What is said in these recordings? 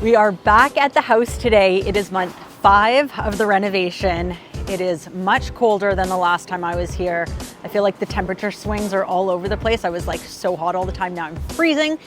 We are back at the house today. It is month 5 of the renovation. It is much colder than the last time I was here. I feel like the temperature swings are all over the place. I was like so hot all the time, now I'm freezing.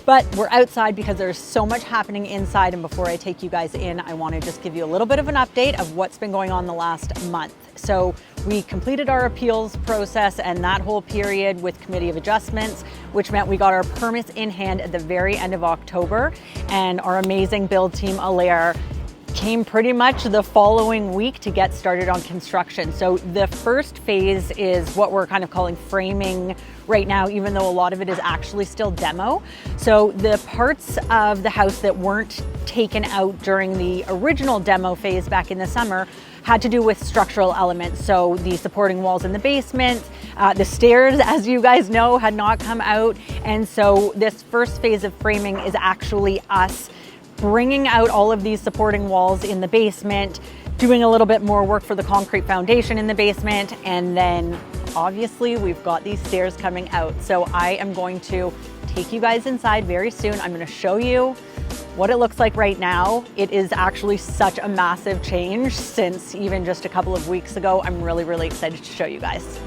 But we're outside because there's so much happening inside. And before I take you guys in, I want to just give you a little bit of an update of what's been going on the last month. So we completed our appeals process and that whole period with committee of adjustments, which meant we got our permits in hand at the very end of October. And our amazing build team, Alair, came pretty much the following week to get started on construction. So the first phase is what we're kind of calling framing right now, even though a lot of it is actually still demo. So the parts of the house that weren't taken out during the original demo phase back in the summer had to do with structural elements. So the supporting walls in the basement, the stairs, as you guys know, had not come out. And so this first phase of framing is actually us bringing out all of these supporting walls in the basement, doing a little bit more work for the concrete foundation in the basement, and then obviously we've got these stairs coming out. So I am going to take you guys inside very soon. I'm going to show you what it looks like right now. It is actually such a massive change since even just a couple of weeks ago. I'm really, really excited to show you guys.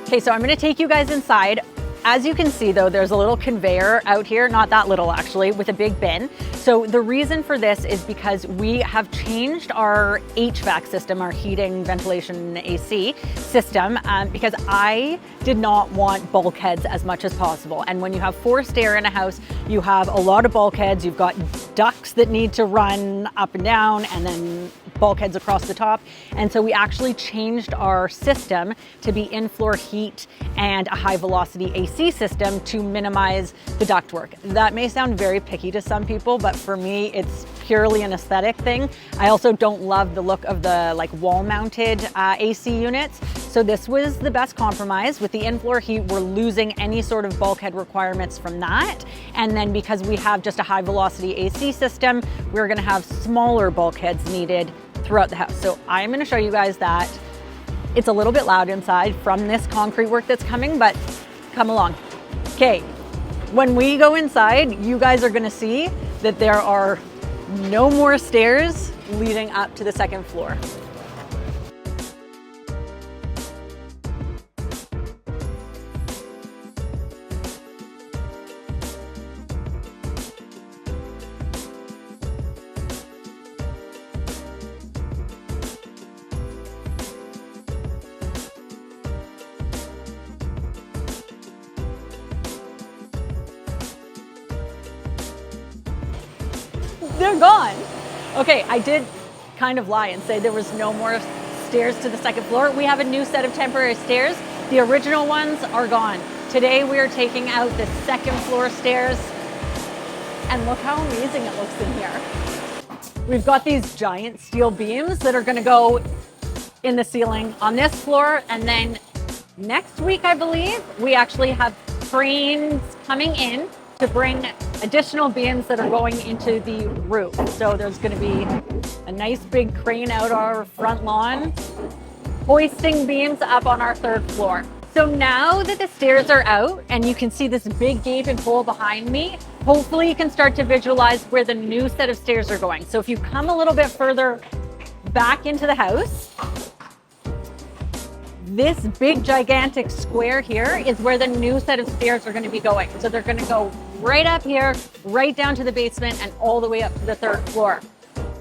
Okay, so I'm gonna take you guys inside. As you can see though, there's a little conveyor out here, not that little actually, with a big bin. So the reason for this is because we have changed our HVAC system, our heating, ventilation, AC system, because I did not want bulkheads as much as possible. And when you have 4 stair in a house, you have a lot of bulkheads. You've got ducts that need to run up and down, and then bulkheads across the top. And so we actually changed our system to be in-floor heat and a high velocity AC system to minimize the ductwork. That may sound very picky to some people, but for me, it's purely an aesthetic thing. I also don't love the look of the like wall mounted AC units. So this was the best compromise. With the in-floor heat, we're losing any sort of bulkhead requirements from that. And then because we have just a high velocity AC system, we're gonna have smaller bulkheads needed throughout the house. So I'm gonna show you guys that. It's a little bit loud inside from this concrete work that's coming, but come along. Okay, when we go inside, you guys are gonna see that there are no more stairs leading up to the second floor. They're gone. Okay, I did kind of lie and say there was no more stairs to the second floor. We have a new set of temporary stairs. The original ones are gone. Today we are taking out the second floor stairs, and look how amazing it looks in here. We've got these giant steel beams that are gonna go in the ceiling on this floor, and then next week, I believe, we actually have cranes coming in to bring additional beams that are going into the roof. So there's gonna be a nice big crane out our front lawn, hoisting beams up on our 3rd floor. So now that the stairs are out and you can see this big gaping hole behind me, hopefully you can start to visualize where the new set of stairs are going. So if you come a little bit further back into the house, this big gigantic square here is where the new set of stairs are going to be going. So they're going to go right up here, right down to the basement and all the way up to the 3rd floor,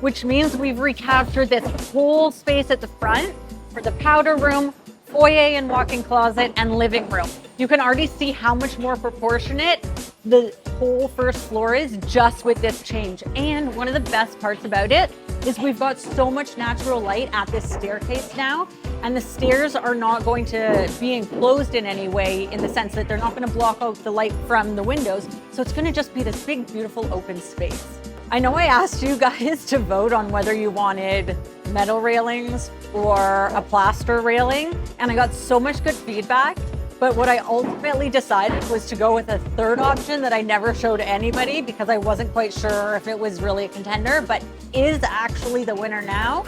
which means we've recaptured this whole space at the front for the powder room, foyer and walk-in closet, and living room. You can already see how much more proportionate the whole 1st floor is just with this change. And one of the best parts about it is we've got so much natural light at this staircase now, and the stairs are not going to be enclosed in any way, in the sense that they're not going to block out the light from the windows. So it's going to just be this big, beautiful open space. I know I asked you guys to vote on whether you wanted metal railings or a plaster railing, and I got so much good feedback. But what I ultimately decided was to go with a 3rd option that I never showed anybody because I wasn't quite sure if it was really a contender, but is actually the winner now.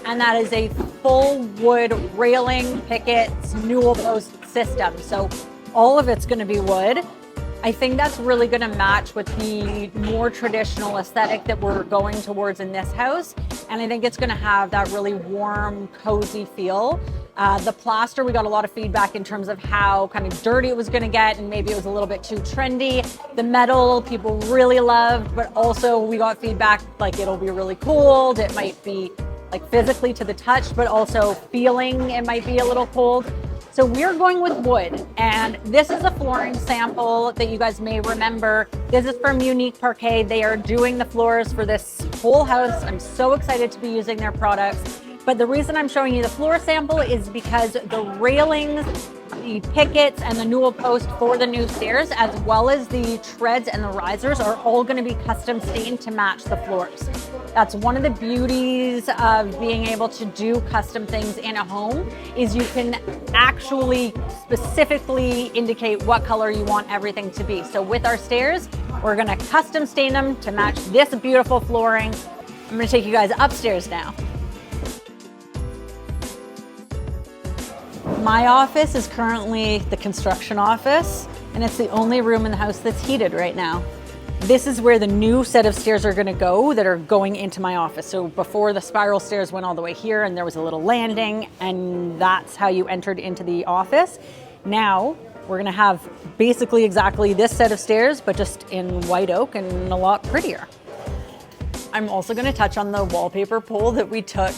And that is a full wood railing, pickets, newel post system. So all of it's gonna be wood. I think that's really gonna match with the more traditional aesthetic that we're going towards in this house. And I think it's gonna have that really warm, cozy feel. The plaster, we got a lot of feedback in terms of how kind of dirty it was gonna get, and maybe it was a little bit too trendy. The metal, people really loved, but also we got feedback like it'll be really cold. It might be like physically to the touch, but also feeling it might be a little cold. So we're going with wood, and this is a flooring sample that you guys may remember. This is from Unique Parquet. They are doing the floors for this whole house. I'm so excited to be using their products. But the reason I'm showing you the floor sample is because the railings, the pickets, and the newel post for the new stairs, as well as the treads and the risers, are all going to be custom stained to match the floors. That's one of the beauties of being able to do custom things in a home, is you can actually specifically indicate what color you want everything to be. So with our stairs, we're going to custom stain them to match this beautiful flooring. I'm going to take you guys upstairs now. My office is currently the construction office, and it's the only room in the house that's heated right now. This is where the new set of stairs are gonna go that are going into my office. So before, the spiral stairs went all the way here and there was a little landing, and that's how you entered into the office. Now we're gonna have basically exactly this set of stairs, but just in white oak and a lot prettier. I'm also gonna touch on the wallpaper poll that we took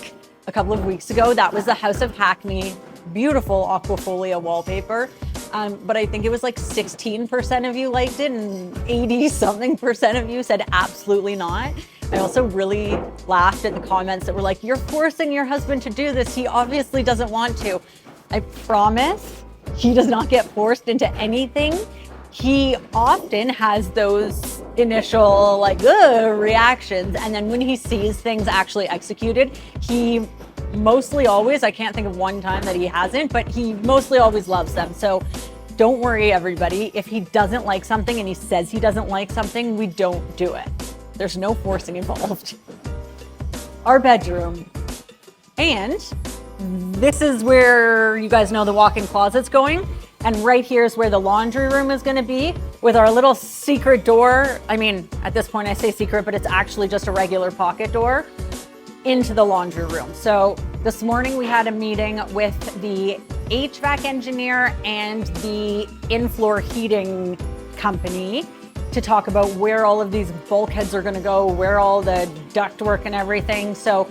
a couple of weeks ago. That was the House of Hackney beautiful aquafolia wallpaper. But I think it was like 16% of you liked it and 80-something% of you said absolutely not. I also really laughed at the comments that were like, you're forcing your husband to do this. He obviously doesn't want to. I promise he does not get forced into anything. He often has those initial like reactions. And then when he sees things actually executed, he mostly always, I can't think of one time that he hasn't, but he mostly always loves them. So don't worry, everybody. If he doesn't like something and he says he doesn't like something, we don't do it. There's no forcing involved. Our bedroom. And this is where you guys know the walk-in closet's going. And right here is where the laundry room is gonna be, with our little secret door. I mean, at this point I say secret, but it's actually just a regular pocket door into the laundry room. So this morning we had a meeting with the HVAC engineer and the in-floor heating company to talk about where all of these bulkheads are gonna go, where all the ductwork and everything. So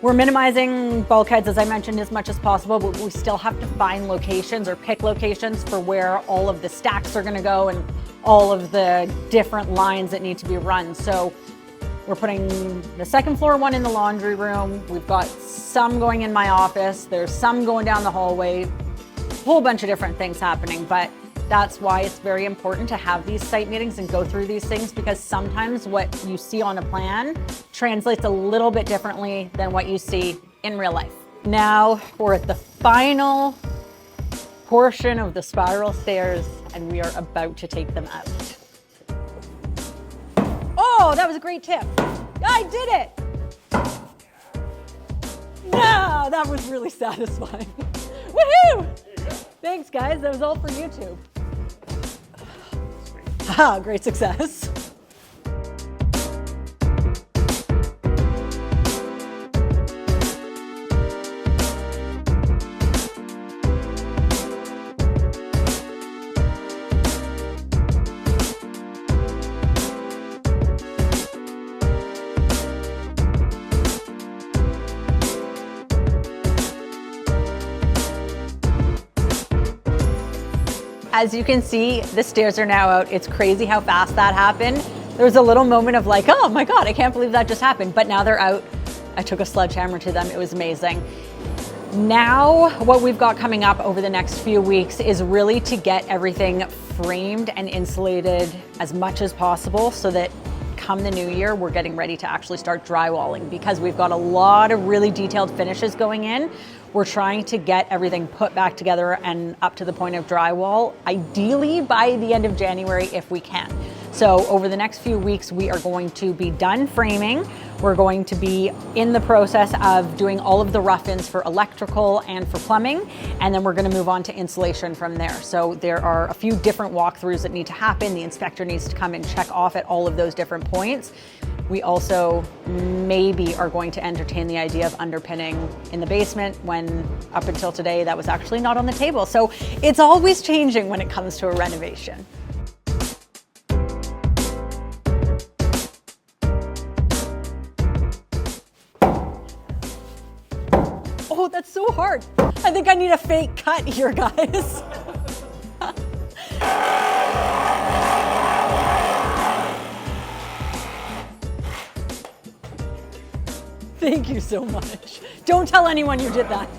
we're minimizing bulkheads, as I mentioned, as much as possible, but we still have to find locations or pick locations for where all of the stacks are gonna go and all of the different lines that need to be run. So we're putting the second floor one in the laundry room. We've got some going in my office. There's some going down the hallway, a whole bunch of different things happening, but that's why it's very important to have these site meetings and go through these things, because sometimes what you see on a plan translates a little bit differently than what you see in real life. Now we're at the final portion of the spiral stairs and we are about to take them out. Oh, that was a great tip. I did it. No, that was really satisfying. Woohoo! Thanks, guys. That was all for YouTube. Ah, great success. As you can see, the stairs are now out. It's crazy how fast that happened. There was a little moment of like, oh my God, I can't believe that just happened. But now they're out. I took a sledgehammer to them. It was amazing. Now, what we've got coming up over the next few weeks is really to get everything framed and insulated as much as possible so that come the new year, we're getting ready to actually start drywalling, because we've got a lot of really detailed finishes going in. We're trying to get everything put back together and up to the point of drywall, ideally by the end of January if we can. So over the next few weeks, we are going to be done framing. We're going to be in the process of doing all of the rough-ins for electrical and for plumbing, and then we're going to move on to insulation from there. So there are a few different walkthroughs that need to happen. The inspector needs to come and check off at all of those different points. We also maybe are going to entertain the idea of underpinning in the basement, when up until today that was actually not on the table. So it's always changing when it comes to a renovation. Oh, that's so hard. I think I need a fake cut here, guys. Thank you so much. Don't tell anyone you did that.